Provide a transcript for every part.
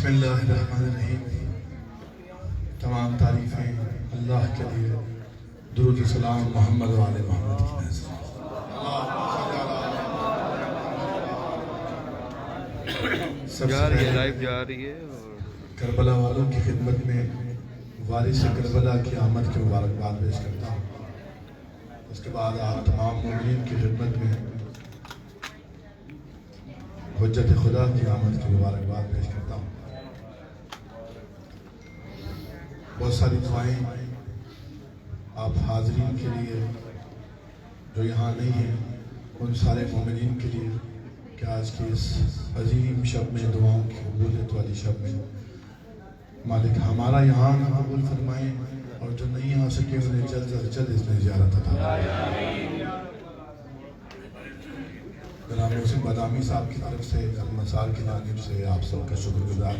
بسم اللہ الرحمن الرحیم۔ تمام تعریفیں اللہ کے لیے، درود و سلام محمد و آل محمد کی نزد۔ جا رہی ہے، لائیو جا رہی ہے۔ اور کربلا والوں کی خدمت میں وارث کربلا کی آمد کی مبارکباد پیش کرتا ہوں۔ اس کے بعد آپ تمام مومنین کی خدمت میں حجت خدا کی آمد کی مبارکباد پیش کرتا ہوں۔ بہت ساری دعائیں آپ حاضرین کے لیے جو یہاں نہیں ہیں، ان سارے مومنین کے لیے کہ آج کی اس عظیم شب میں، دعاؤں کی قبولیت والی شب میں مالک ہمارا یہاں قبول فرمائیں، اور جو نہیں آ سکے انہیں جلد از جلد اس میں زیارت عطا فرمائیں۔ جناب محسن بادامی صاحب کی طرف سے، مسار کی جانب سے آپ سب کا شکر گزار۔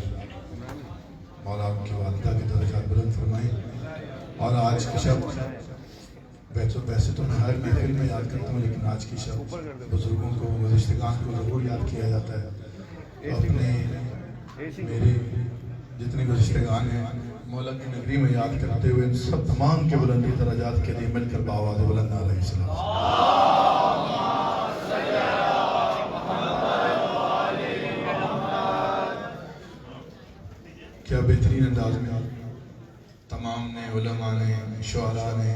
مولا ان کی والدہ کے درجات بلند فرمائیں۔ اور آج کی شب ویسے تو میں ہر محفل میں یاد کرتا ہوں، لیکن آج کی شب بزرگوں کو، گزشتگان کو ضرور یاد کیا جاتا ہے۔ اپنے میرے جتنے گزشتگان ہیں مولا کی نگری میں یاد کرتے ہوئے ان سب تمام کے بلندی درجات کے لیے مل کر باواز بلند علیہ السلام۔ کیا بہترین انداز میں تمام نے، علماء نے، شعراء نے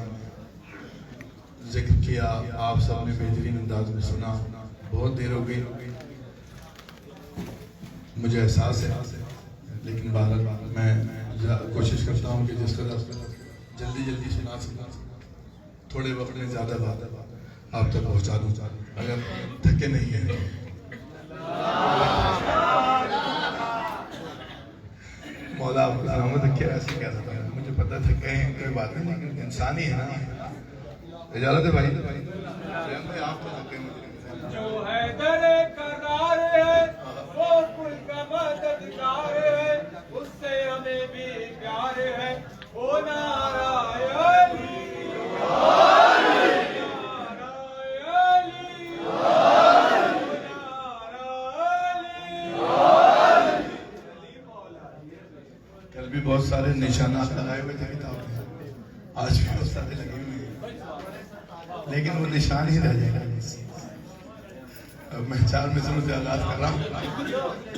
ذکر کیا، آپ سب نے بہترین انداز میں سنا۔ بہت دیر ہو گئی، مجھے احساس ہے، لیکن بہرحال میں کوشش کرتا ہوں کہ جس طرح جلدی سنا سکتا، تھوڑے وقت میں زیادہ بات آپ تک پہنچا دوں، اگر تھکے نہیں ہیں۔ مولا آپ کو سلامت رکھے، ایسے کہہ سکتا ہوں، مجھے پتہ تھکے ہیں کوئی بات نہیں، لیکن انسان ہی ہے نا۔ اجازت ہے بھائی، آپ تو تھکے مجھے جو حیدر کرار ہے وہ کل کا مددگار ہے، اس سے ہمیں بھی پیار ہے، وہ نعرہ علی کل بھی بہت سارے نشانات لگائے ہوئے تھے کتاب میں، آج بھی بہت سارے لگے ہوئے ہیں، لیکن وہ نشان ہی رہ جائے گا۔ میں 4 مصروں سے آغاز کر رہا ہوں۔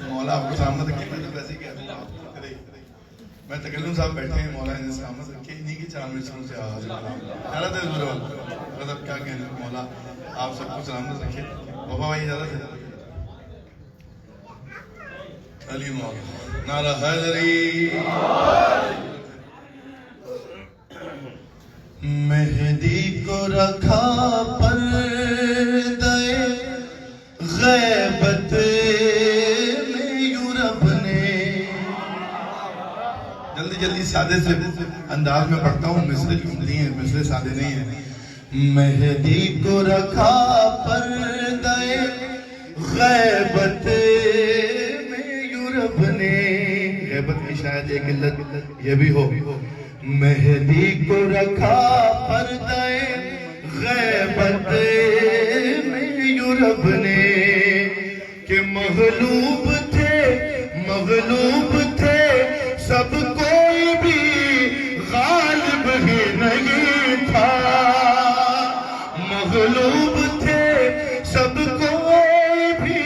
مولا آپ کو سلامت رکھے، میں تو ویسے ہی کہہ دوں گا، میں تکلم صاحب بیٹھے ہیں، مولا انہیں سلامت رکھے، انہیں کی 4 مصروں سے آغاز کر رہا ہوں۔ اجازت ہے ضرور، مطلب کیا کہنے، مولا آپ سب کو سلامت رکھے۔ بابا بھائی اجازت ہے؟ علی مولا نعرہ حیدری۔ مہدی کو رکھا پردہ غیبت میں یورپ نے، جلدی سادے سے انداز میں پڑھتا ہوں، مصرے سادے نہیں ہیں۔ مہدی کو رکھا پردہ غیبت میں یورپ نے، غیبت کی شاید ایک علت یہ بھی ہو۔ مہدی کو رکھا پردہ غیبت میں یورپ نے، کہ مغلوب تھے سب، کوئی بھی غالب ہی نہیں تھا۔ مغلوب تھے سب، کوئی بھی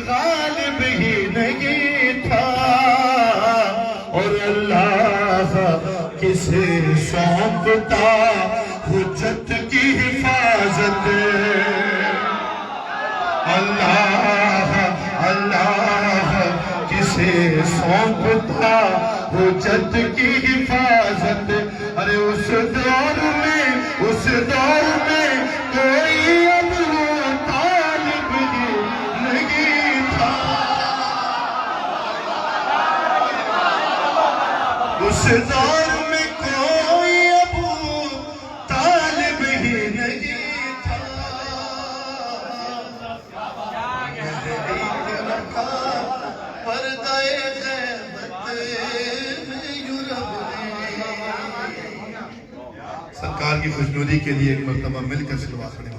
غالب ہی نہیں تھا، اور اللہ کسے سونپتا حجت کی حفاظت۔ اللہ کسے سونپتا حجت کی حفاظت۔ ارے اس دور میں کوئی ابو طالب نہیں تھا، اس دور میں کوئی ابو طالب ہی نہیں تھا۔ پردہ غیبت میں یورپ نے، سرکار کی خوشنودی کے لیے ایک مرتبہ مل کر صلوات پڑھیں۔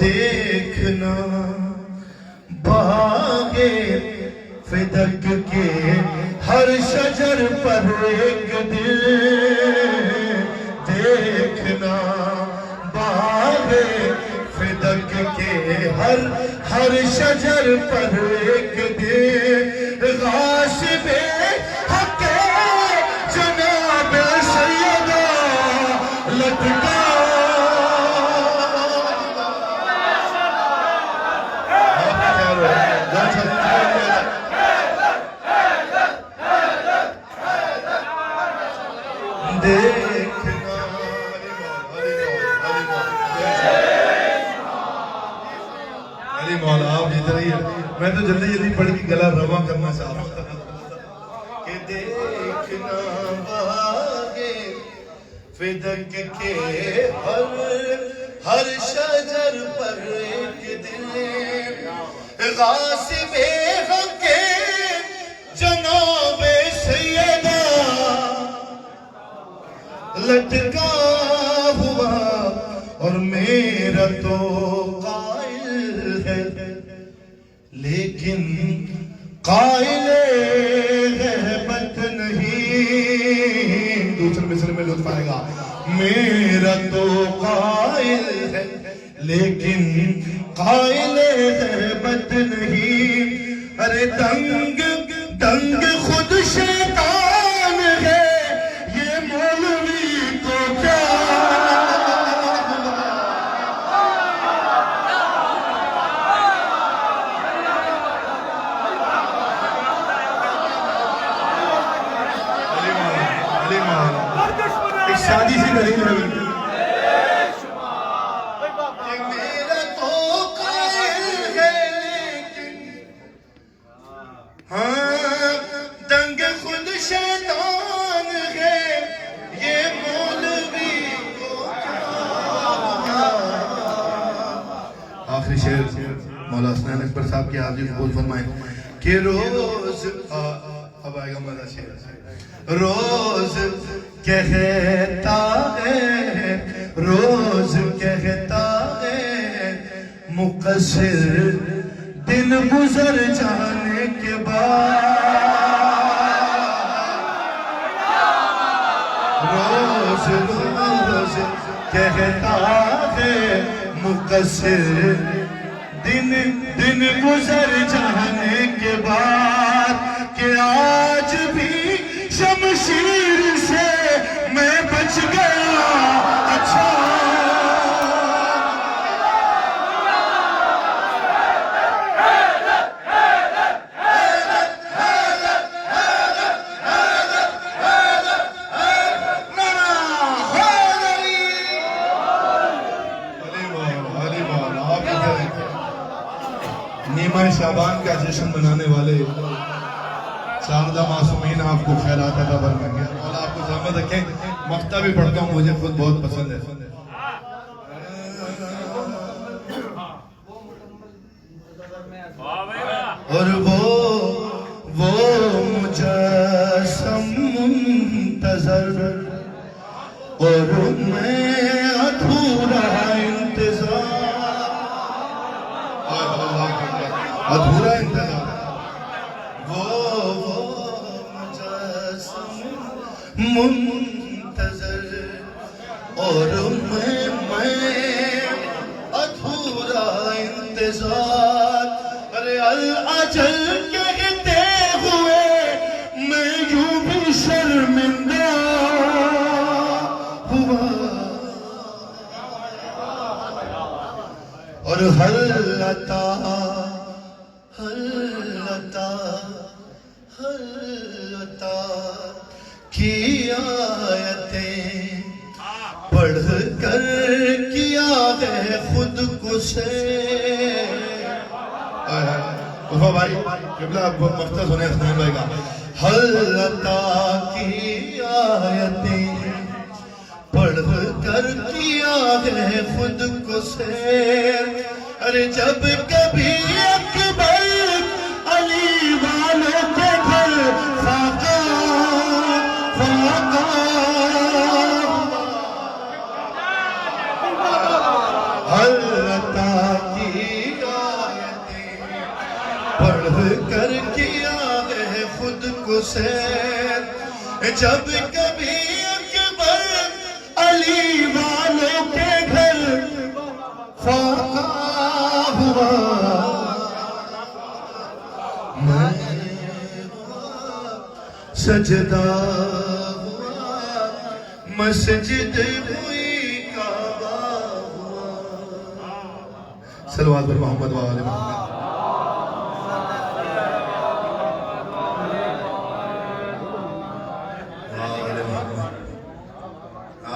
دیکھنا باغے فدق کے ہر شجر پر ایک دل دیکھنا باغے فدق کے ہر شجر پر ایک دل غاصب حق جناب سیدہ لٹکا میں تو جلدی جلدی پڑھ کے گلا رواں کرنا چاہ رہا ہوں کہ دیکھنا باغے فدق کے ہر شجر پر ایک دل غاصب حق جناب سیدہ لٹکا ہوا اور میرا تو قائل ہے لیکن قائل غیبت نہیں. دوسرے مصرے میں لطف آئے گا. میرا تو قائل ہے لیکن قائل غیبت نہیں. ارے دنگ خود شیطان ہے یہ مولوی تو کیا. شادی سی دلیل ہے میرا تو قائل ہے لیکن ہاں دنگ خود شیطان ہے یہ مولوی کو کیا. آخری شعر مولا حسنین اکبر صاحب کی آپ جی قبول فرمائیں کہ روز اب آئے گا مزہ شعر. روز کہتا ہے روز کہتا ہے مقصر دن گزر جانے کے بعد. روز کہتا ہے مقصر دن گزر جانے کے بعد کہ آج بھی شمشیر سے میں بچ گیا. اچھا نیمہ شعبان کا جشن منانے والے شاردہ معصومین آپ کو خیرات عطا فرمائیں. اور آپ کو زحمت رکھیں. مقطع بھی پڑھتا ہوں مجھے خود بہت پسند ہے. اور وہ مجسم منتظر اور میں ادھورا انتظار. ادھورا انتظار. منتظر اور میں ادھورا انتظار. ارے الاجل کہتے ہوئے میں یوں بھی شرمندہ ہوا اور حل عطا کی آیتیں پڑھ کر کیا ہے خود کو سے. وفا بھائی قبلہ آپ کو مقطع سنیں حسنین بھائی کا. حل عطا کی آیتیں پڑھ کر کیا ہے خود کو سے. ارے جب کبھی اکبر علی والوں کے گھر فاقہ حل عطا حسین جب کبھی اکبر علی والوں کے گھر فاقہ ہوا میں سجدہ ہوا مسجد ہوئی کعبہ ہوا صلوات پر محمد و آل محمد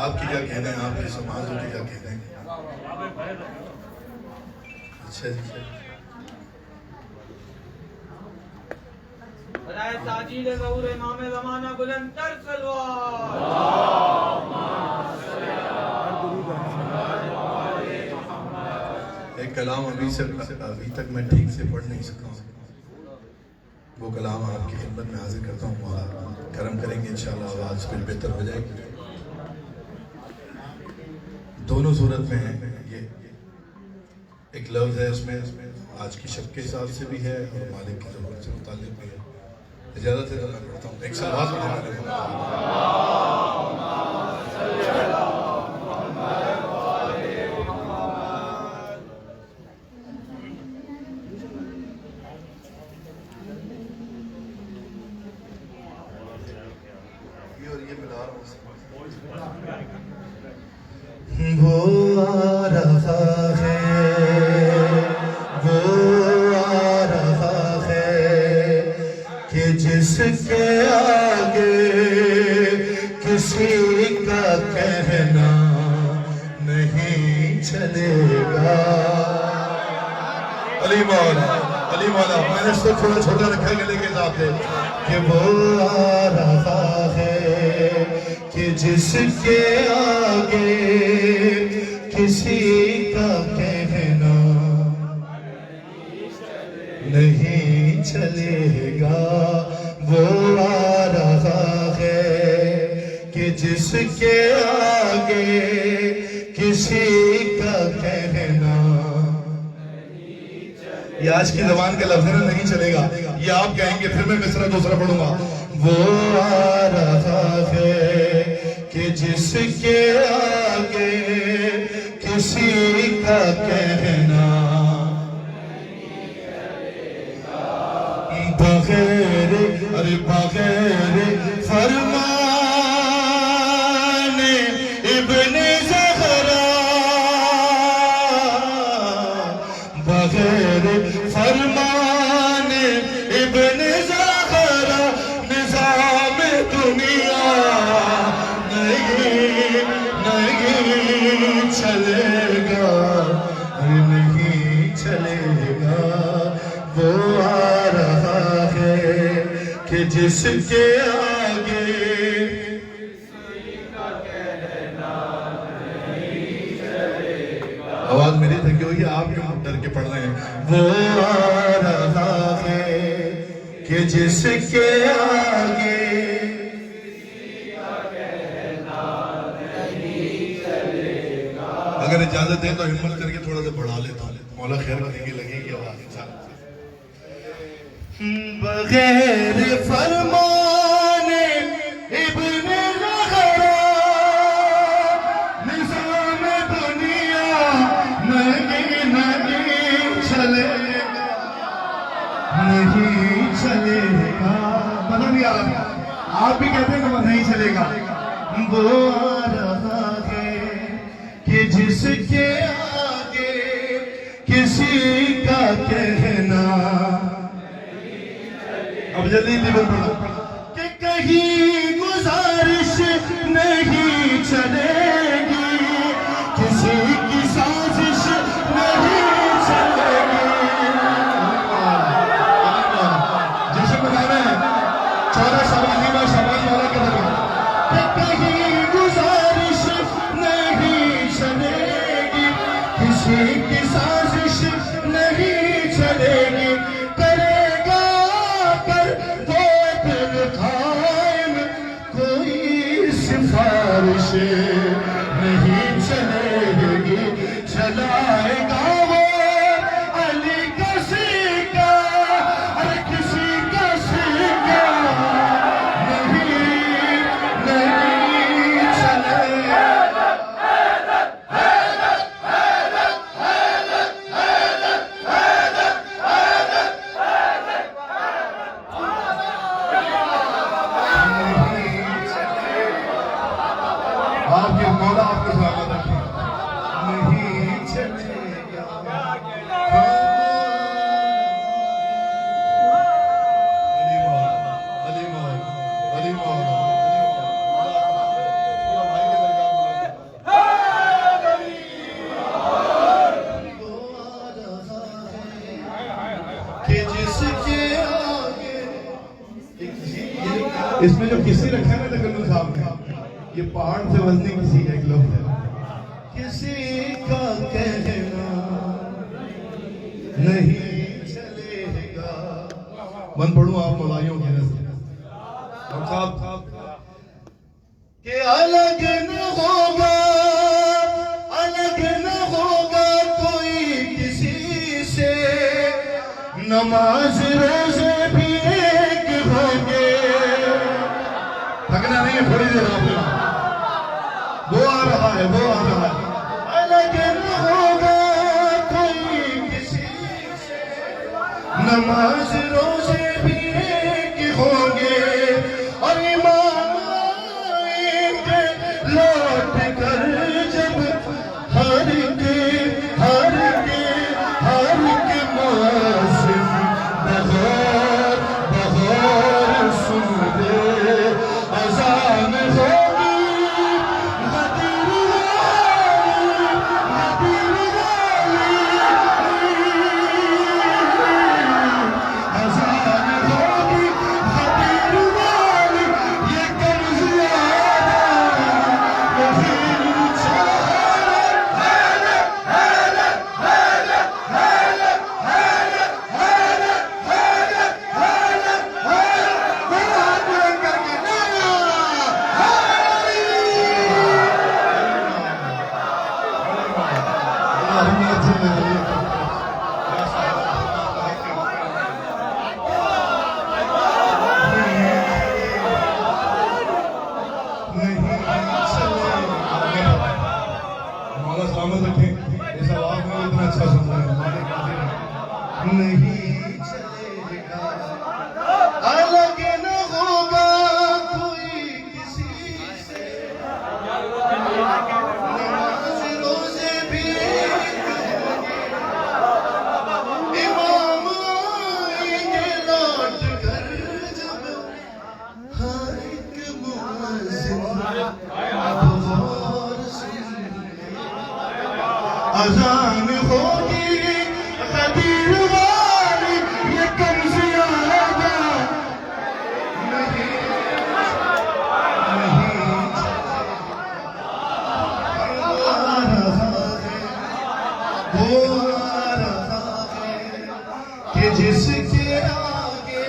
آپ کی کیا کہنا ہے آپ کے سماجوں کی کیا کہنا ہے اچھا جی برائے تاجیل ظہور امام زمانہ بلند تر سلوات ایک کلام ابھی تک میں ٹھیک سے پڑھ نہیں سکا ہوں وہ کلام آپ کی خدمت میں حاضر کرتا ہوں اور کرم کریں گے انشاءاللہ آواز پھر بہتر ہو جائے گی دونوں صورت میں ہیں یہ ایک لفظ ہے اس میں آج کی شب کے حساب سے بھی ہے اور مالک کی ضرورت سے متعلق بھی ہے اجازت ہے تو میں پڑھتا ہوں ایک سلوات پڑھنے والے وہ آ رہا ہے کہ جس کے آگے کسی کا کہنا نہیں چلے گا علی مولا میں نے اس کو تھوڑا چھوٹا رکھا گلے کے حساب سے کہ وہ آ رہا ہے کہ جس کے آگے کسی کا کہنا نہیں چلے گا وہ آ رہا ہے کہ جس کے آگے کسی کا کہنا یہ آج کی زبان کا لفظ نہیں چلے گا یہ آپ کہیں گے پھر میں مصرع دوسرا پڑھوں گا وہ آ رہا ہے کہ جس کے آگے کسی کا کہنا بغیر فرمان ابن زہرا بغیر فرمان ابن زہرا نظام دنیا نہیں چلے گا نہیں چلے گا وہ آ رہا ہے کہ جس کے آگے آواز میری تھکی ہوئی آپ کیوں ڈر کے پڑھ رہے ہیں وہ آ رہا ہے کہ جس کے آگے اگر اجازت دیں تو ہمت کر کے تھوڑا سا بڑھا لیتا ہوں مولا خیر کریں گے لگے گی آواز بغیر فرمان ابن زہرا نظام دنیا نہیں چلے گا مطلب نہیں آ رہا آپ بھی کہتے ہیں کہ نہیں چلے گا وہ آ رہا ہے کہ جس کے آگے کسی کا کہنا اب جلدی پڑھو کہ کہیں گزارش نہیں چلے گی کسی کی سازش نہیں چلے گی جیسے بتا رہے ہیں 14 شعبان والا کے درمیان کہ کہیں گزارش نہیں چلے گی کسی کی سازش نہیں چلے گی سفارش اس میں جو کسی رکھا ہے نا تکلم صاحب نے، یہ پہاڑ سے وزنی کسی ایک لفظ ہے. کسی کا کہنا نہیں چلے گا. من پڑھوں آپ مولائیوں کی نظر صاحب کہ الگ نہ ہوگا، الگ نہ ہوگا کوئی کسی سے، نماز روزے بھی ایک ہوں گے. تھکنا نہیں ہے، تھوڑی دیر آپ وہ آ رہا ہے، وہ آ رہا ہے. الگ نہ ہوگا کوئی کسی سے، نماز روزے بھی ایک ہوں گے، اور ایمان آئیں گے لوٹ کر جب ہر کے موسم بہار بہار سن دے. اذان ہوگی غدیر والی، اذان ہوگی غدیر والی، یہ کمزیادہ وہی چاہے. مولا سلامت رکھیں، اس آواز میں اتنا اچھا سن رہے ہیں. نہیں چلے گا، الگ نہ ہوگا کوئی کسی سے، نماز روزے بھی امام آئیں گے لوٹ کر جب ہر ایک مؤذن بغور سن لے. اذان ہوگی غدیر والی، یہ کمزیادہ نہیں وہ آ رہا ہے کہ جس کے آگے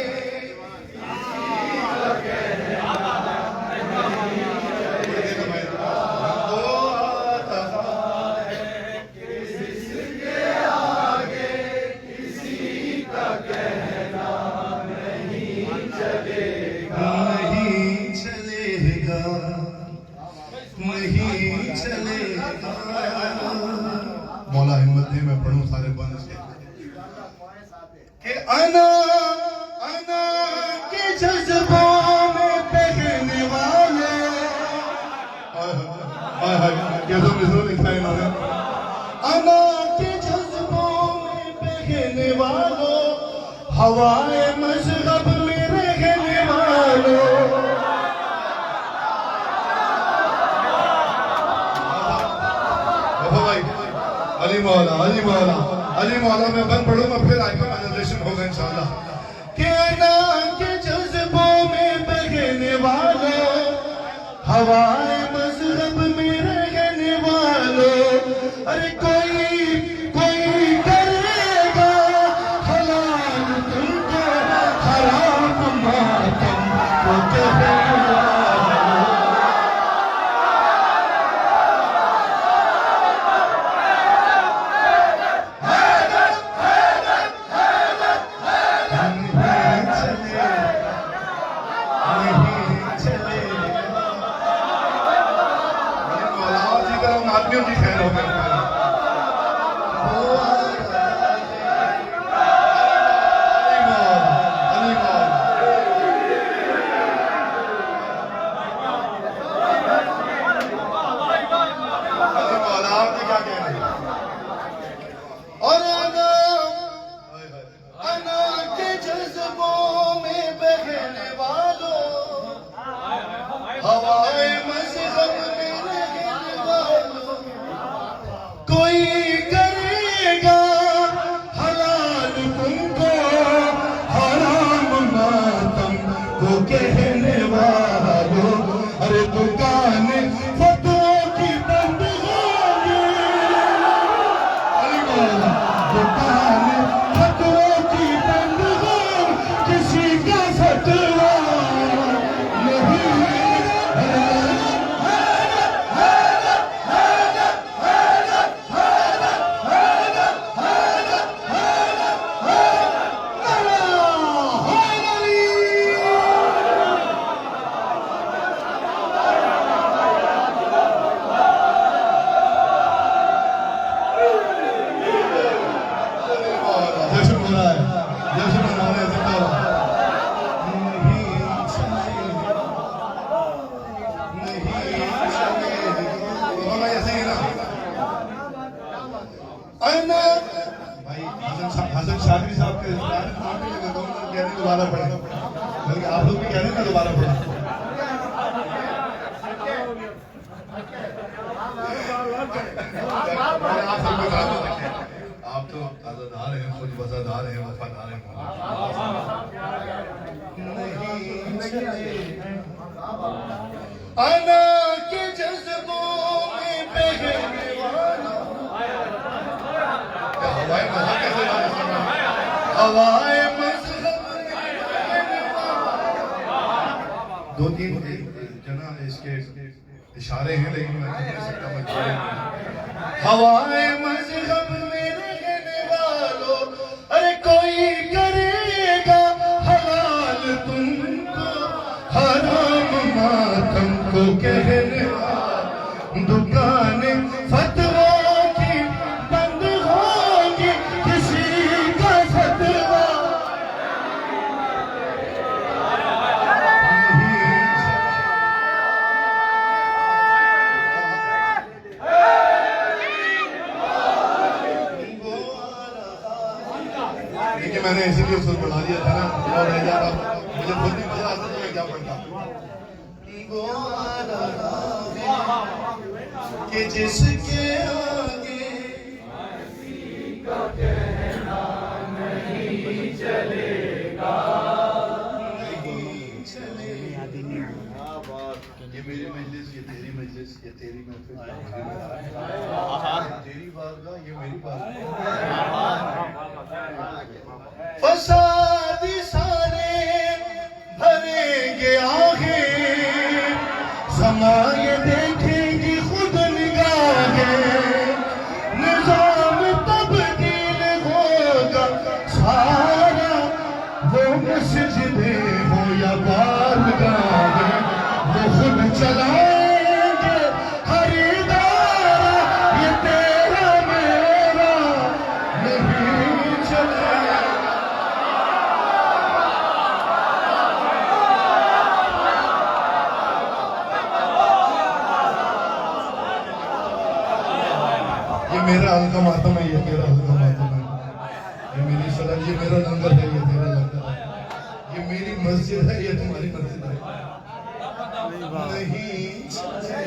نہیں چلے گا، نہیں چلے گا. مولا ہمت دے، میں پڑھوں سارے بند سے کہ انا کے جذبوں میں بہنے والے. کیسا مصرع لکھا ہے انہوں نے. انا کے جذبوں میں بہنے والوں، ہوائے مذہب میں رہنے والوں. علی مولا، علی مولا، علی مولا. میں بند پڑھوں گا، پھر آئے گا مینوریشن ہوگا انشاءاللہ. کہ انا کے جذبوں میں بہنے والوں، ہوائے مذہب میں رہنے والوں. ارے کوئی کرے گا حلال تم کو، حرام ماتم کو کہے گا. آدمیوں کی خیر ہوگا. اور انا کے جذبوں میں بہنے والوں، ہوائے مذہب میں رہنے والوں. کوئی کرے گا حلال تم کو، حرام ماتم کو کہنے والا. بلکہ آپ لوگ بھی کہہ رہے ہیں نا دوبارہ پڑھا. آپ تو عزادار ہیں, خود وفادار ہیں, وفادار ہیں. انا کے جذبوں میں بہنے والا ہوائے مذہب کیسے گانے سن رہا ہے, ہوائے مذہب دو تین جنا اس کے اشارے ہیں لیکن میں نہیں سکتا میں ہوائے مذہب میں رہنے والوں, ارے کوئی کرے گا حلال تم کو, حرام ماتم کو کہنے والا, دکان فتویٰ کی بند ہوگی کسی کا فتویٰ میں نے اسی لیے اس کو بڑھا دیا تھا نا, اور رہ جا رہا مجھے خود نہیں پتا آتا تو میں کیا پڑھتا وہ آ رہا ہے کہ جس کے آگے کسی کا کہنا نہیں چلے گا, نہیں چلے گا. یہ میری مجلس, یہ تیری مجلس, یہ تیری محفل, تیری بارگاہ, یہ میری بارگاہ. فسادی سارے بھریں گے آگے, زمانے دیکھیں گی خود نگاہیں, نظام تبدیل ہوگا سارا, وہ مسجدیں ہو یا بارگاہیں, وہ خود چلائیں گے خریدارا, یہ تیرا میرا نہیں چلے. یہ میرا حلقہ ماتم ہے, یہ تیرا حلقہ ماتم ہے, یہ میری سڑک, یہ میرا لنگر ہے, یہ تیرا لنگر ہے, یہ میری مسجد ہے, یہ تمہاری مسجد ہے. نہیں چلے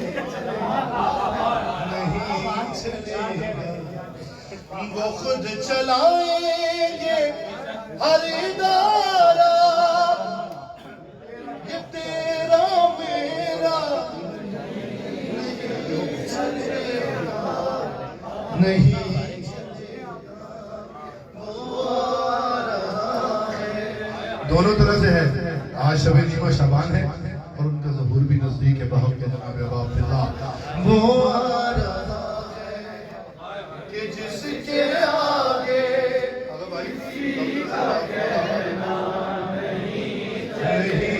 گا, وہ خود چلائیں گے ہر ادارہ, یہ تیرا میرا نہیں چلے گا, نہیں دونوں طرح سے ہے. آج شب نیمہ شعبان ہے اور ان کا ظہور بھی نزدیک ہے بحق کے جناب باب اللہ. وہ آ رہا ہے کہ جس کے آگے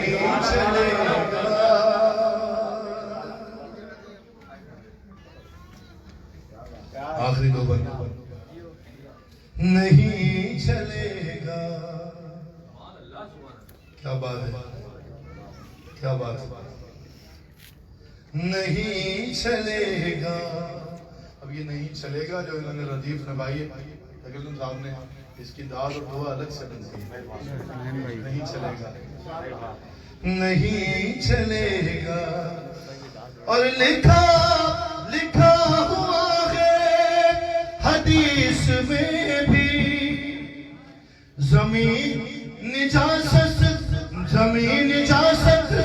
نہیں چلے گا. آخری دو بند, نہیں چلے گا. کیا بات ہے, کیا بات ہے, نہیں چلے گا. اب یہ نہیں چلے گا جو انہوں نے ردیف نبھائی ہے, تقریباً صاحب نے اس کی داد اور دعا الگ سے بنتی ہے. نہیں چلے گا, نہیں چلے گا. اور لکھا لکھا ہوا ہے حدیث میں بھی, زمین نجاست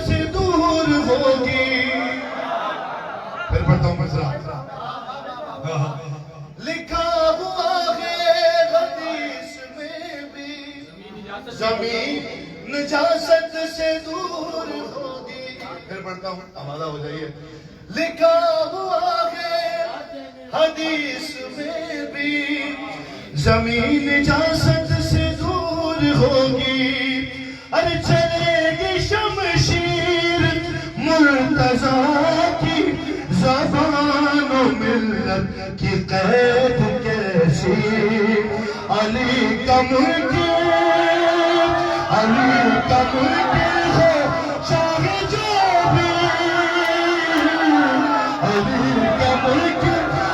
سے دور ہوگی. پھر پڑھتا ہوں مسئلہ. لکھا ہوا ہے حدیث میں بھی, زمین نجاست سے دور ہوگی. پھر پڑھتا ہوں, آمادہ ہو جائیے. لکھا ہوا ہے حدیث میں بھی, زمین نجاست سے دور ہوگی. ارے چلے گی شمشیر مرتضیٰ کی, زبان و ملت کی قید کیسی. علی کا ملک, علی کا ملک ہو چاہے جو بھی, علی کا ملک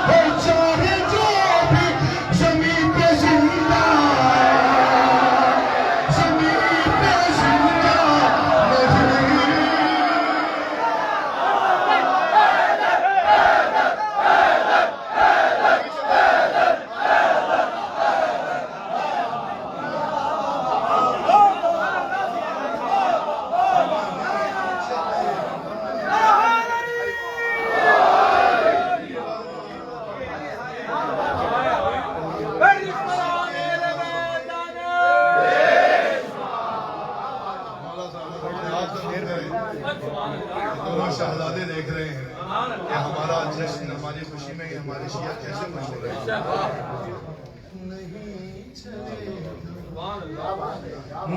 ہو چاہے جو بھی, زمین پہ زندہ, زمین پہ زندہ دونوں شہزادے دیکھ رہے ہیں کہ ہمارا جشن ہماری خوشی میں ہمارے شیعہ کیسے خوش ہو رہے ہیں.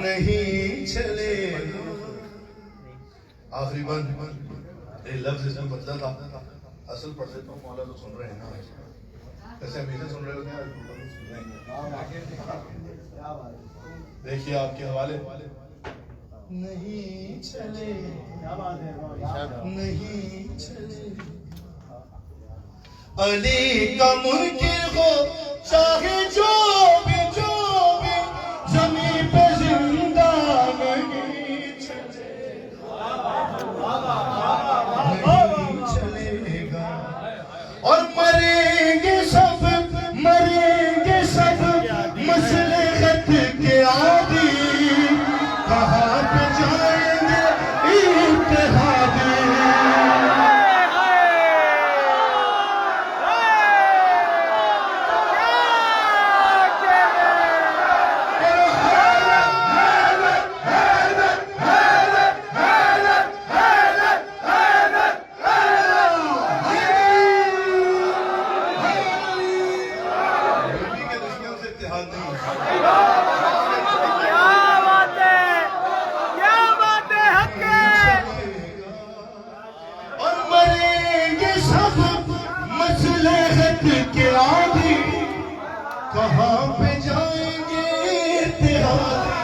نہیں چلے آخری بند ایک لفظ اس میں بدلا تھا. اصل پڑھ دیتا ہوں مولا تو سن رہے ہیں نا کیسے ہمیشہ سن رہے ہوتے ہیں. دیکھیے آپ کے حوالے نہیں چلے نہیں چلے علی کا منکر ہو چاہے جو بھی زمین پہ زندہ نہیں چلے گا اور مریں گے سب مصلحت کے عادی کہاں پہ جائیں گے اتحادی. کہاں پہ جائیں گے اتحادی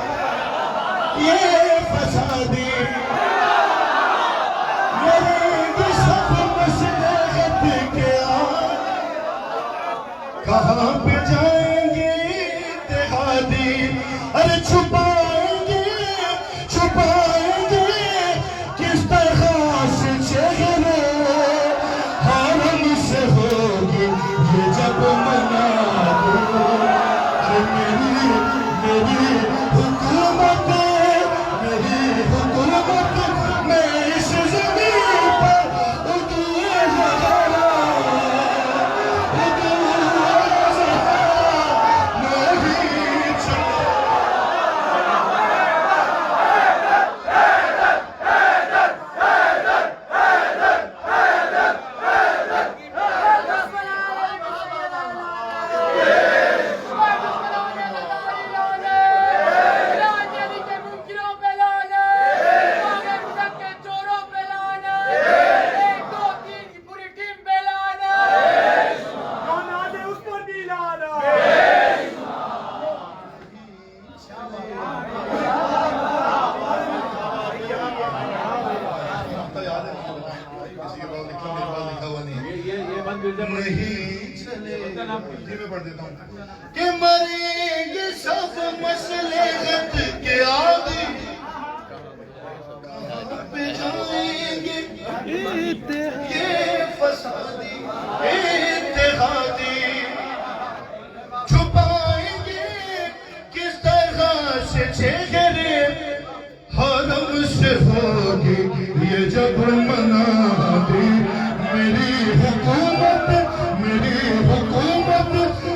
یہ فسادی مریں گے سب مصلحت کے عادی کہاں پہ جائیں گے اتحادی. ارے چھپائیں گے کس طرح سے چہرے حرم سے ہوگی یہ جب منا میری حکومت میں اس زمین پر کہ مریں گے سب مصلحت کے عادی کہاں پہ جائیں گے یہ فسادی اتحادی چھپائیں گے کس طرح سے چہرے حرم سے ہوگی یہ جب منادی میری حکومت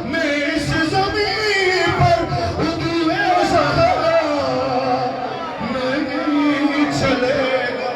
میں اس زمین پر عدوِ زہرا نہیں چلے گا.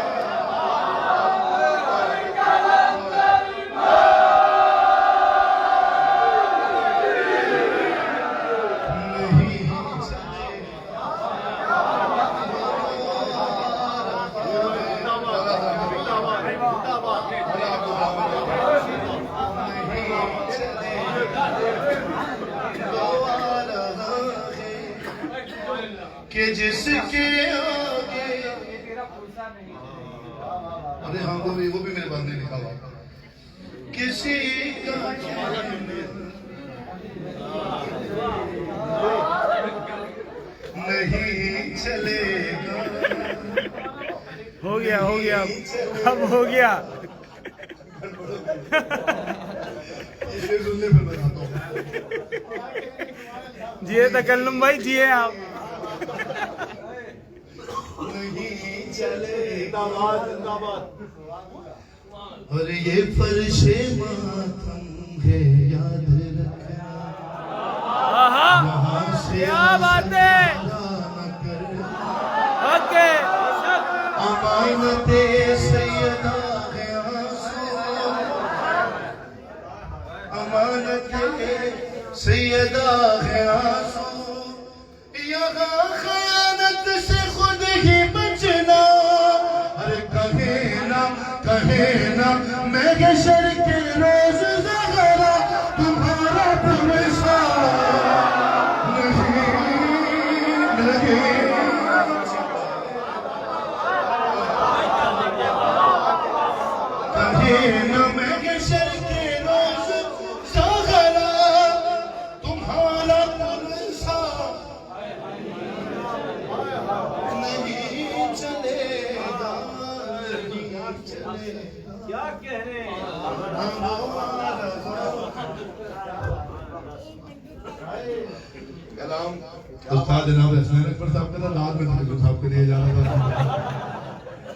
کہ جس کے آگے ارے ہاں وہ بھی میرے بند نے لکھا ہوا کسی کا نہیں چلے گا. ہو گیا اب ہو گیا. جیے تکلم بھائی جیے آپ. نہیں چلے گا اور یہ فرش ماتم ہے یاد رکھنا یہاں سے کیا بات ہے. اوکے امانت سیدہ ہے آنسو امانت سیدہ ہے آنسو یہاں خیانت سے خود ہی بچنا ارے کہے نا میں گشر کے روز زہرا تمہارا پرسا نہیں کہے نا میں گشر کے روز زہرا تمہارا پرسا نہیں چلے گا کیا کہہ رہے ہیں کلام استاد جناب حسنین اکبر صاحب کا داد میں تھے صاحب کے لیے جانا تھا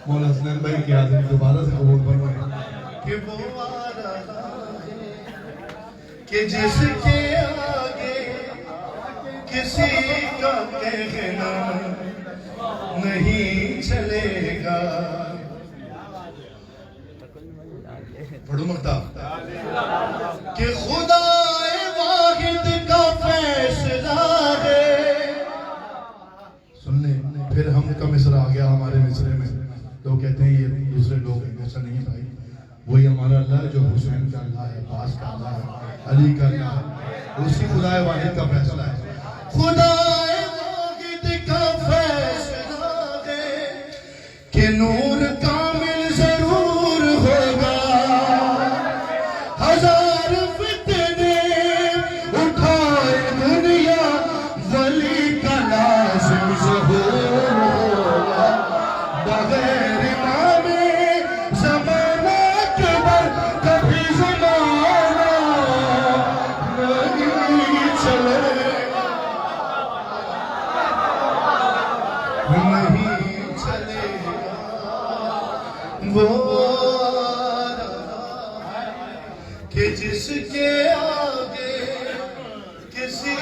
مولا حسنین بھائی کی حاضری دوبارہ سے قبول فرمائیں کہ وہ آ رہا ہے کہ جس کے آگے کسی کا کہنا نہیں چلے گا پڑھو مکتاب کہ خدا واحد کا فیصلہ ہے سن لیں پھر ہم کا مصرع آ گیا ہمارے مصرے میں لوگ کہتے ہیں یہ دوسرے لوگ ہیں ایسا نہیں بھائی وہی ہمارا اللہ ہے جو حسین کا اللہ ہے عباس کا اللہ ہے علی کا اللہ ہے اسی خدا واحد کا فیصلہ ہے خدا واحد کا فیصلہ ہے کہ نور کامل ضرور ہوگا ہزار فتنے اٹھائے دنیا ولی کا لازم ظہور ہوگا بغیر امام زمانہ کے بر کبھی زمانہ نہیں چلے نہیں چلے وہ کہ جس کے آگے کسی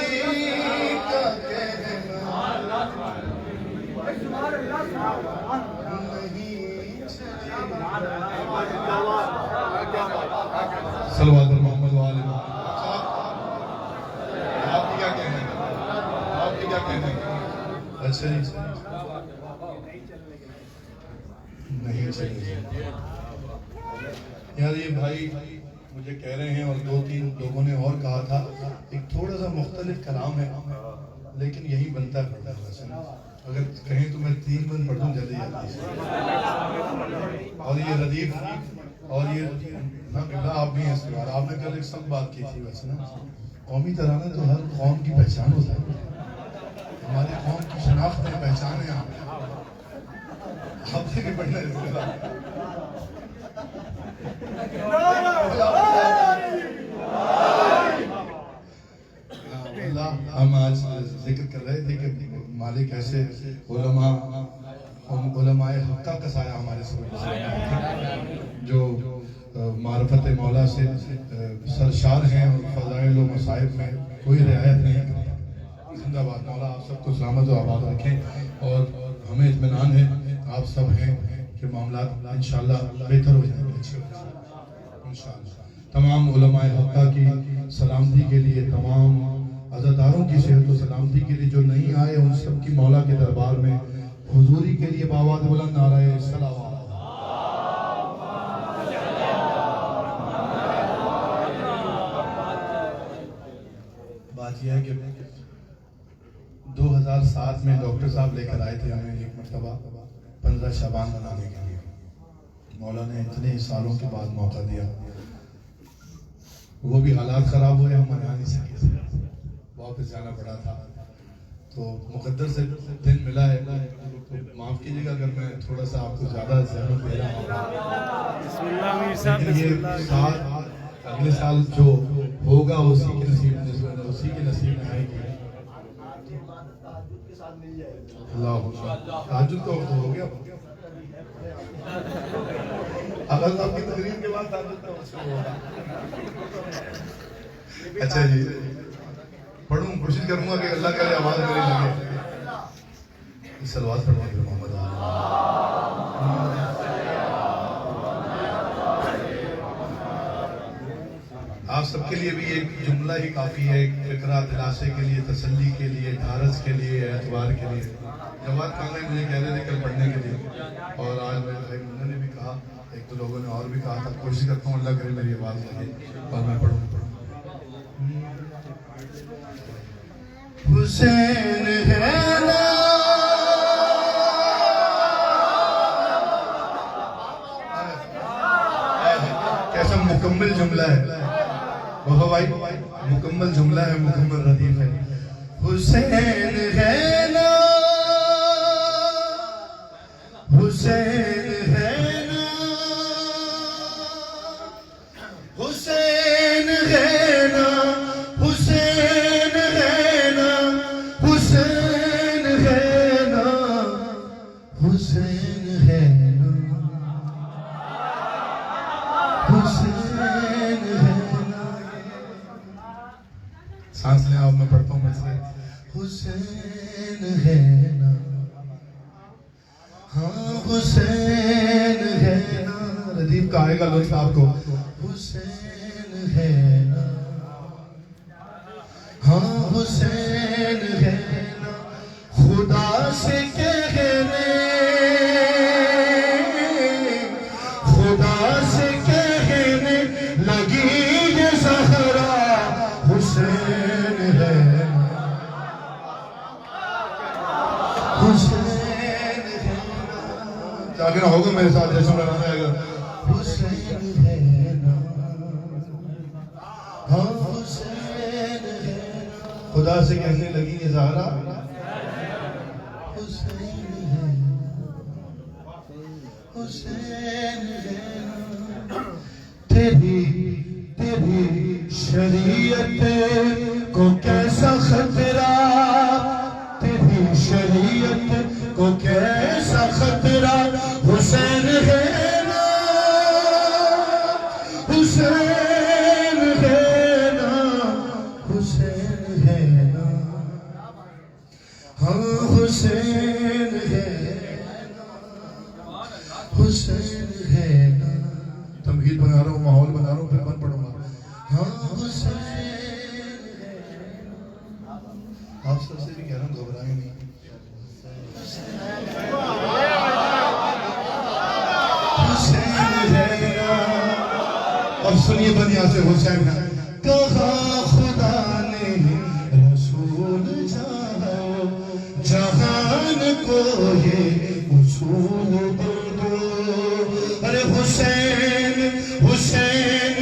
کا کہنا نہیں صلوات محمد وآلہ آپ کی کیا کہنا ہے آپ کی کیا کہنا ہے اچھا جی نہیں چلے یار یہ بھائی مجھے کہہ رہے ہیں اور دو تین لوگوں نے اور کہا تھا ایک تھوڑا سا مختلف کلام ہے لیکن یہی بنتا ہے اگر کہیں تو میں 3 بند پڑھ دوں جلدی اور یہ ردیف اور یہ آپ بھی ہیں اس کے بعد آپ نے کل ایک سب بات کی تھی ویسے نا قومی ترانہ تو ہر قوم کی پہچان ہوتا ہے ہماری قوم کی شناخت ہے پہچان ہے آپ سے بھی پڑھنا ہے اس کے بعد ہم آج ذکر کر رہے تھے کہ مالک ایسے علماء حقہ کا سایہ ہمارے سر جو معرفت مولا سے سرشار ہیں اور فضائل و مصائب میں کوئی رعایت نہیں کرتے زندہ باد مولا آپ سب کو سلامت و آباد رکھیں اور ہمیں اطمینان ہے آپ سب ہیں کہ معاملات انشاءاللہ بہتر ہو جائیں گے انشاءاللہ تمام علماء حقہ کی سلامتی کے لیے تمام عزاداروں کی صحت و سلامتی کے لیے جو نہیں آئے ان سب کی مولا کے دربار میں حضوری کے لیے بآواز بلند نعرہ صلوات بات یہ ہے کہ 2007 میں ڈاکٹر صاحب لے کر آئے تھے ہمیں ایک مرتبہ 15 شعبان منانے کے لیے مولا نے اتنے سالوں کے بعد موقع دیا وہ بھی حالات خراب ہوئے ہم منا نہیں سکے تھے واپس جانا پڑا تھا تو مقدر سے دن ملا ہے تو معاف کیجیے گا اگر میں تھوڑا سا آپ کو زیادہ زحمت دے رہا ہوں لیکن یہ سال اگلے سال جو ہوگا اسی کے نصیب میں آئے گی اللہ تہجد کا وقت ہو گیا اگر آپ کی تقریر کے بعد تہجد کا وقت ہوگا اچھا جی پڑھوں کوشش کروں گا کہ اللہ کا آواز میری لگے صلوات فرمائیے محمد سب کے لیے بھی ایک جملہ ہی کافی ہے، ایک فکرہ دلاسے کے لیے، تسلی کے لیے، ڈھارس کے لیے، اعتبار کے لیے. جواد کامل مجھے کہہ رہے تھے کل پڑھنے کے لیے، اور آج میرے بھائی منہ نے بھی کہا، ایک تو لوگوں نے اور بھی کہا تھا. کوشش کرتا ہوں اللہ کرے میری آواز لگے اور میں پڑھوں. حسین ہے نا کیسا مکمل جملہ ہے وہ بھائی، مکمل جملہ ہے، مکمل ردیف ہے. حسین ہے نا حسین ہے نا حسین ہے نا حسین ہے نا حسین ہے نا حسین ہے نا حسین ہے نا. سانس لیں، اب میں پڑھتا ہوں میں سے. حسین ہے نا، ہاں حسین ہے نا. ردیف کا آئے گا لطف آپ کو. حسین ہے نا، ہاں حسین ہے نا. خدا سے کہنے، خدا سے کہنے لگی یہ زہرا. حسین ہے نا، حسین ہے نا. جاگے نہ ہوگا میرے ساتھ جیسے بنانا ہے. حسین ہے نا، ہاں حسین ہے نا. خدا سے کہنے لگی یہ زہرا. حسین ہے نا، حسین ہے نا. تیری شریعت کو کیسا خطرہ، تیری شریعت کو کیسا خطرہ. حسین ہے نا، حسین ہے نا، حسین ہے نا، ہاں حسین ہے نا، حسین ہے نا. تمہید بنا رہا ہوں، ماحول بنا رہا ہوں، پھر بن پڑھوں گا. ہاں حسین ہے نا. آپ سب سے بھی کہہ رہا ہوں گھبرائیں نہیں. حسین ہے نا. اب سنیے بنیا سے. حسین ہے. کہا خدا نے رسول چاہو جہان کو یہ اصول دے دو. ارے حسین حسین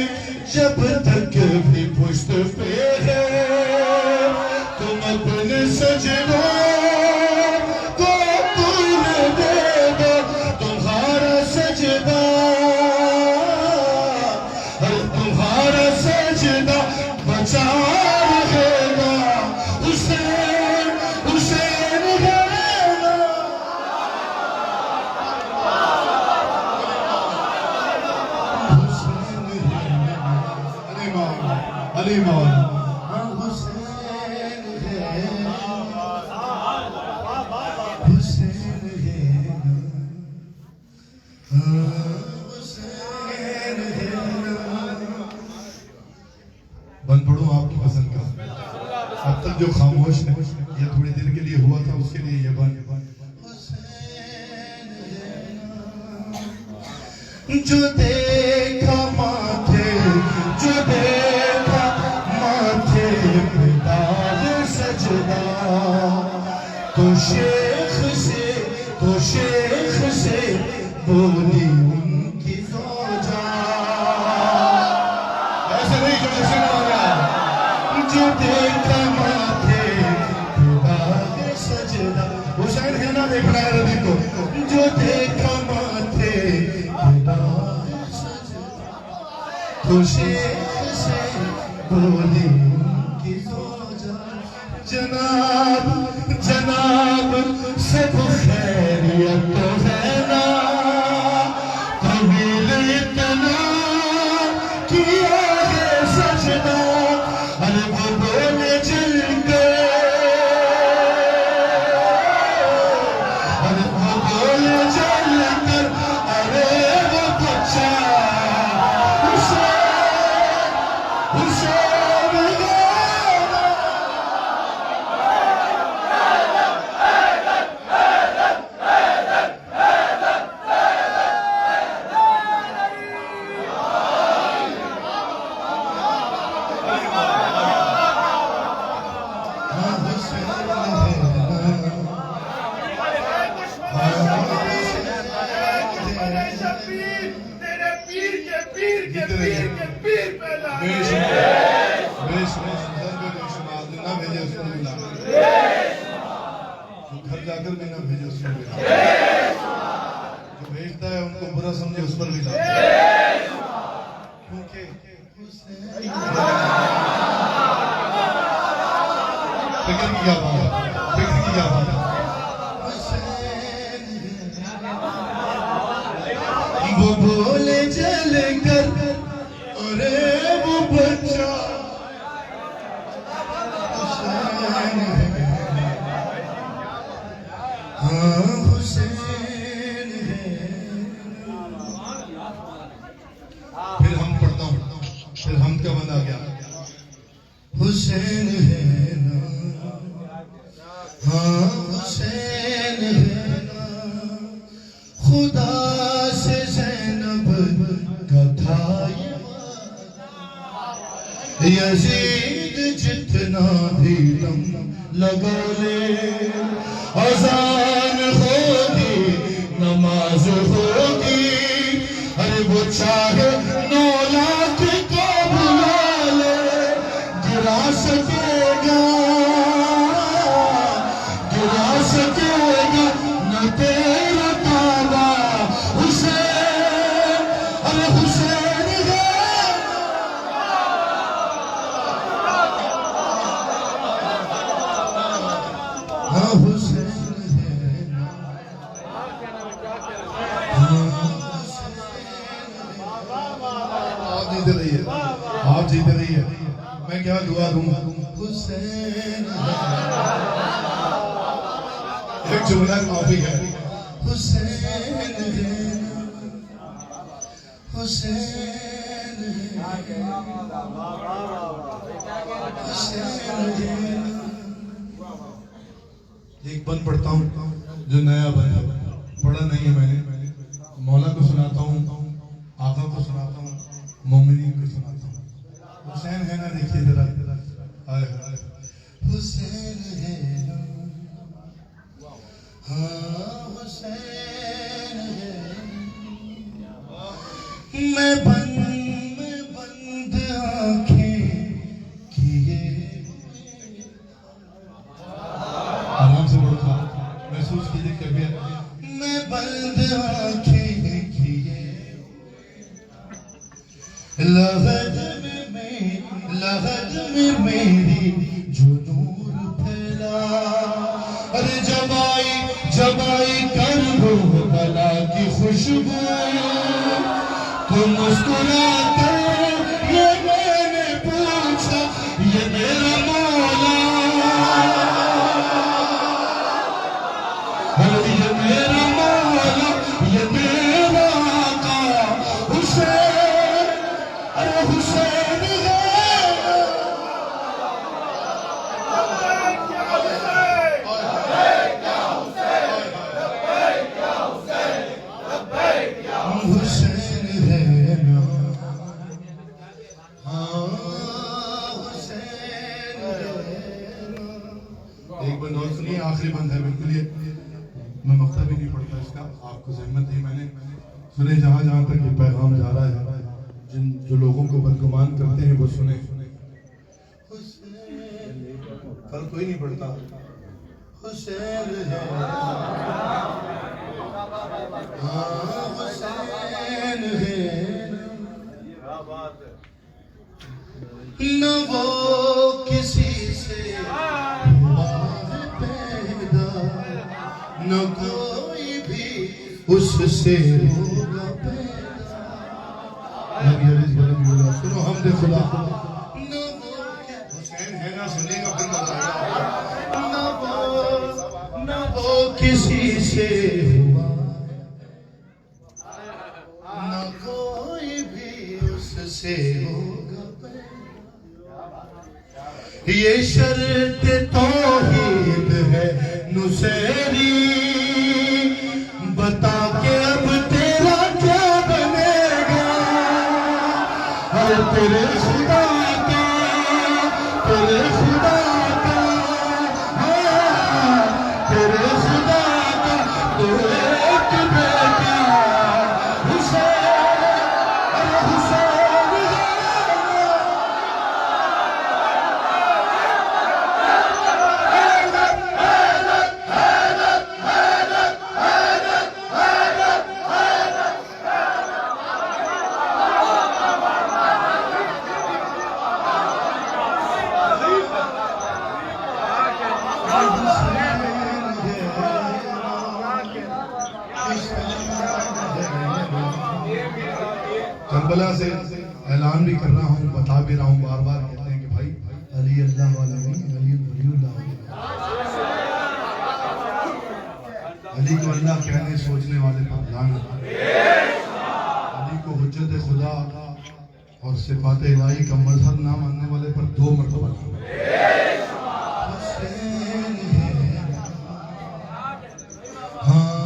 جب تک بھی پشت پہ ہے تم اپنے سجدوں کو تم دے دو. تمہارا سجدہ، تمہارا سجدہ بچا رہے گا. حسین حسین ہے نا. علی مولا حسین ہے نا، حسین ہے نا، حسین ہے نا. بند پڑھوں آپ کی پسند کا. اب تک جو خاموش ہے یہ تھوڑی دیر کے لیے ہوا تھا، اس کے لیے یہ بند. حسین ہے نا. جو دیکھا ماتھے، جو دیکھا ماتھے پہ داغ سجدہ، تو شیخ سے بولی ان کی زوجہ. ایسے نہیں جو ایسے نہ ہو گیا. جو دیکھا ماتھے پہ داغ سجدہ. حسین ہے نا دیکھ رہا ہے ربی کو. جو دیکھا ماتھے پہ داغ سجدہ، تو شیخ سے بولی ان کی زوجہ. جناب سب خیریت تو ہے نا، طویل اتنا کیا ہے سجدہ. ارے وہ بولے جل کے، ارے وہ بولے جل کر، ارے وہ بچہ. حسین حسین دیکھتے رہیے بے شمار نہ بھیجے اس کو ملا جو گھر جا کر بھی نہ بھیجے اس کو ملا جو بھیجتا ہے ان کو برا سمجھے اس پر بھی لا کیونکہ فکر کی کیا بات ہے فکر کی کیا بات ہے وہ بولے چل کر ارے وہ بچہ حسین ہے ہاں حسین ہے پھر ہم پڑھتا ہوں پھر ہم کا بندہ گیا حسین ہے نا ہاں حسین ہے نا خدا سے زینب کا تھا یزید جتنا بھی دم لگا لے اذان ہوگی نماز ہوگی ارے وہ چاہے 9 لاکھ کو بلا لے گرا سکے گا نہ تیرا تابا حسین ارے حسین ہے ہاں حسین ہے آپ جیتے رہیے آپ جیتے رہیے میں کیا دعا دوں گا حسین ایک جملہ کافی ہے حسین ہے حسین حسین ایک بند پڑھتا ہوں جو نیا بند ہے پڑھا نہیں ہے میں نے مولا کو سناتا ہوں آقا کو سناتا ہوں مومنین کو سناتا ہوں حسین ہے نا دیکھیے ذرا حسین ہے نا ہاں حسین ہے میں بند آنکھیں کیے آرام سے بڑھو تھا محسوس کیجئے کبھی میں بند آنکھیں کیے لغت میں میری جو نور پھیلا ارے جب آئی کر وہ بلا کی خوشبو تو مسکرا کر یہ میں نے پوچھا یہ میرا مولا یہ میرا مولا یہ میرا آقا حسین ارے حسین ہے حسین ہے نا ہاں حسین ہے نا ایک بند اور سنیے آخری بند ہے بالکل یہ میں مقطع بھی نہیں پڑھتا اس کا آپ کو زحمت دی میں نے سنے جہاں جہاں تک یہ پیغام جا رہا ہے جو لوگوں کو بدگمان کرتے ہیں وہ سنے فرق کوئی نہیں پڑتا حسین ہے ہاں حسین ہے نہ وہ کسی سے ہوا پیدا نہ کوئی بھی اس سے ہوگا پیدا نبی علیہ السلام سنو حمد خدا حسین ہے نا سنے گا پھر مزہ آئے گا نہ وہ کسی سے ہوا نہ کوئی بھی اس سے ہوگا یہ شرط توحید ہے نصیری بتا کے اب تیرا کیا بنے گا ہر تیرے خدا کا تیرے خدا کا تیرے خدا کا تو ایک بیٹا حسین ارے حسین کربلا سے اعلان بھی کر رہا ہوں، بتا بھی رہا ہوں، بار بار کہتے ہیں کہ بھائی علی اللہ والا نہیں، علی ولی اللہ والا۔ علی کو اللہ کہنے سوچنے والے پر لعنت، علی کو حجت خدا اور صفات الہی کا مظہر نہ ماننے والے پر 2 مرتبہ حسین ہے، ہاں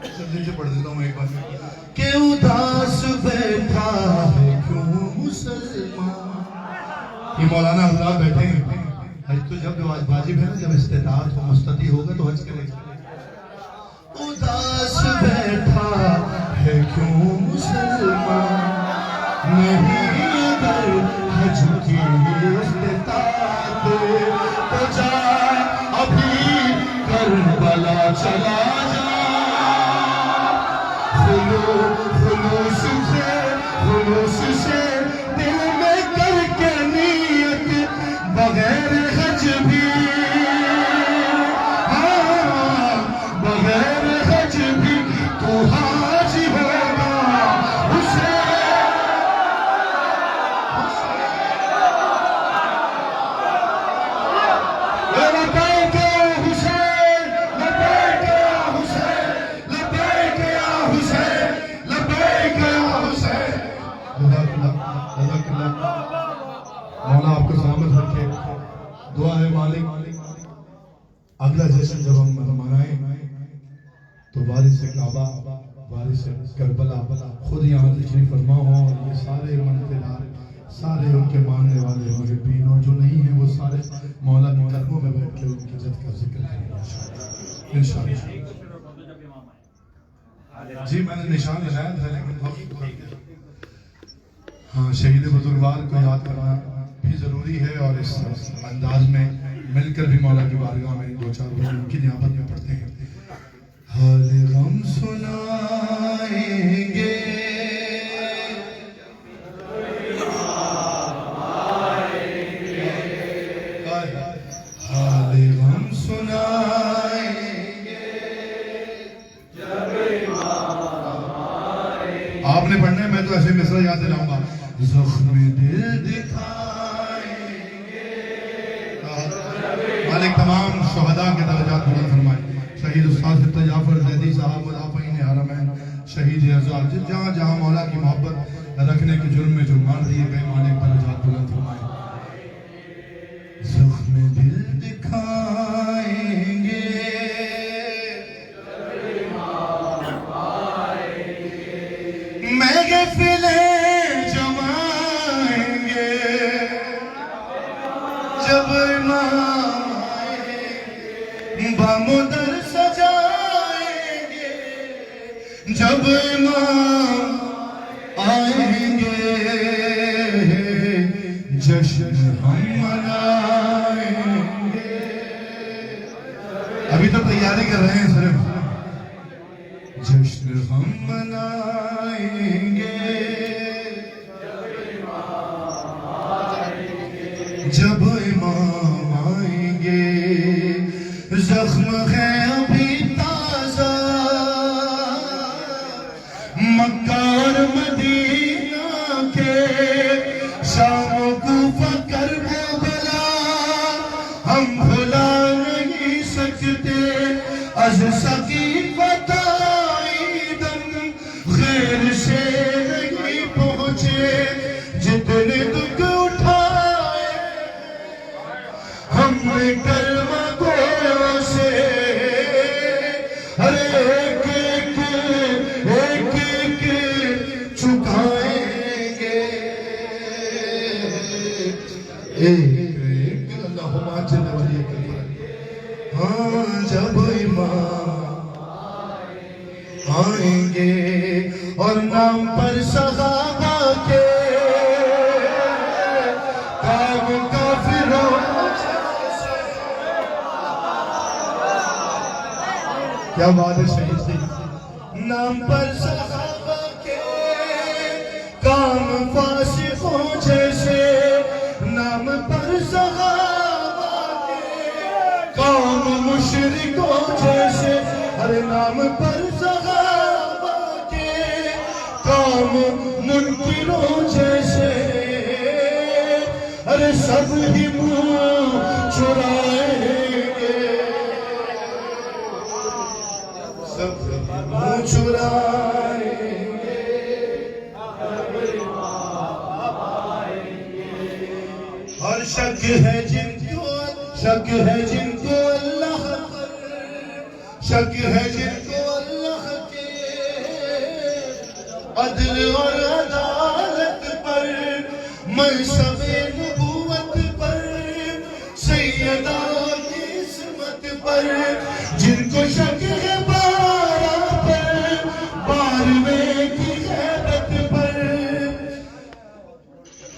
حسین سے پڑھ دیتا ہوں میں ایک بار کہ اداس بیٹھا ہے کیوں مسلمان۔ یہ مولانا حضرات بیٹھے ہیں، حج تو جب واجب ہے نا، جب استطاعت ہو مستطیع ہوگا تو حج کرے گا۔ اداس بیٹھا ہے کیوں مسلمان، نہیں اگر حج کی استطاعت تو جا ابھی کربلا چلا جا، خلوص سے دل میں کر کے نیت بغیر حج بھی، ہاں بغیر حج بھی تو حاجی ہوگا حسین۔ لبیک یا حسین، لبیک یا حسین، لبیک یا حسین، لبیک یا حسین۔ جزاک اللہ، جزاک اللہ، مولا آپ کو سلامت رکھے۔ دعا ہے مالک اگلا جشن جب ہم منائیں تو وارث کعبہ، وارث کربلا خود یہاں تشریف فرما ہو، اور یہ سارے منتظار، سارے ان کے ماننے والے محبین، اور جو نہیں ہیں وہ سارے مولا کے قدموں میں بیٹھ کے ان کی عزت کا ذکر کریں انشاءاللہ۔ جی میں نے نشان لگایا تھا لیکن وقت، ہاں شہید بزرگوار کو یاد کرنا بھی ضروری ہے، اور اس انداز میں مل کر بھی مولا کی بارگاہ میں 2-4 بار ان کی نیابت میں پڑھتے ہیں۔ حال غم سنائیں گے، حال غم سنائیں گے، آپ نے پڑھنا ہے، میں تو ایسے مصرع یاد دلاؤں گا۔ زخم دل دکھائیں گے، مالک تمام شہداء کے درجات بلند فرمائے، شہید استاد فتح جعفر زیدی صاحب، مدافعین حرمین، شہید اعزاز، جہاں جہاں مولا کی محبت رکھنے کے جرم میں جو مار دیے گئے، مالک درجات بلند فرمائے۔ زخم دل دکھائیں گے، محفلیں جمائیں گے، جب امام آئیں بامدر سجائیں گے، جب امام آئیں گے جشن ہم منائیں گے۔ ابھی تو تیاری کر رہے ہیں صرف، جشن ہم منائیں گے جب امام آئیں گے، زخم ہے ابھی تازہ مکہ اور مدینہ کے، شام کوفہ کربلا ہم بھلا نہیں سکتے، از سقیفہ آئیدن خیر سے نہیں پہنچے، جتنے دکھ اٹھائے ہم نے کلمہ گویوں سے، ہر ایک چکائیں گے، ایک اللہم جل ولی کریم، ہاں جب امام آئیں گے اور نام پر صحابہ کے کام کافروں، کیا بات ہے شہید سے، نام پر صحابہ کے کام فاسقوں جیسے، نام پر صحابہ کے کام مشرکوں جیسے، تمہارے نام پر صحابہ کے کام منکروں جیسے ارے سب ہی منہ چرائیں گے سب ہی منہ چرائیں گے اور شک ہے جن کو اللہ پر شک ہے جن کو اللہ کے عدل اور عدالت پر منصب نبوت پر سیدہ کی عصمت پر جن کو شک ہے بارہ پر بارہویں کی غیبت پر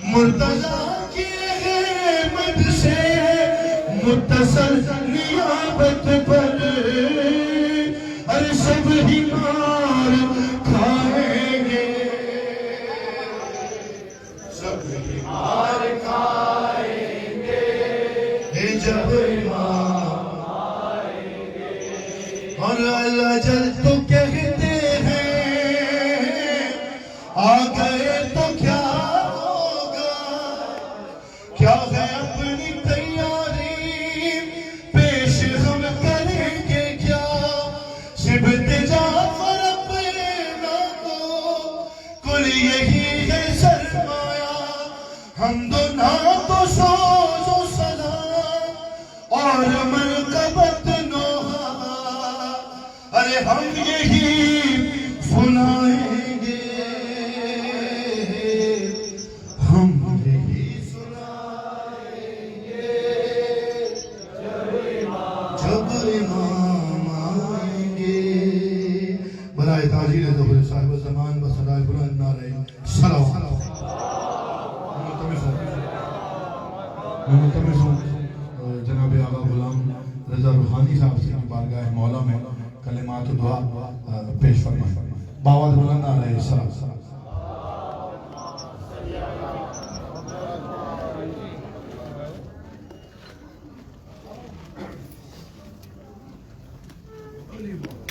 مرتضیٰ کی غیبت سے متصل نیابت پر ہر سب ہی مار کھائیں گے سب ہی مار کھائیں گے جب امام آئیں گے اور اللہ جل تو کہتے ہیں آ گئے تو کیا ہوگا کیا ہے اپنی تیاری پیش ہم کریں گے کیا شبت جعفر اپنا تو کل یہی ہے سرمایہ حمد و نعت و سوز و سلام اور منقبت نوحہ ارے ہم یہی سنائیں گے ہم یہی جب امام آئیں گے برائے تعجیل ظہور صاحب زمان و صدای بلند نعرہ صلوات منتمس ہوں جناب آقا غلام رضا روحانی صاحب سے بارگاہ مولا میں کلمات و دعا پیش فرمائیں باواد بلند نعرہ صلوات Holy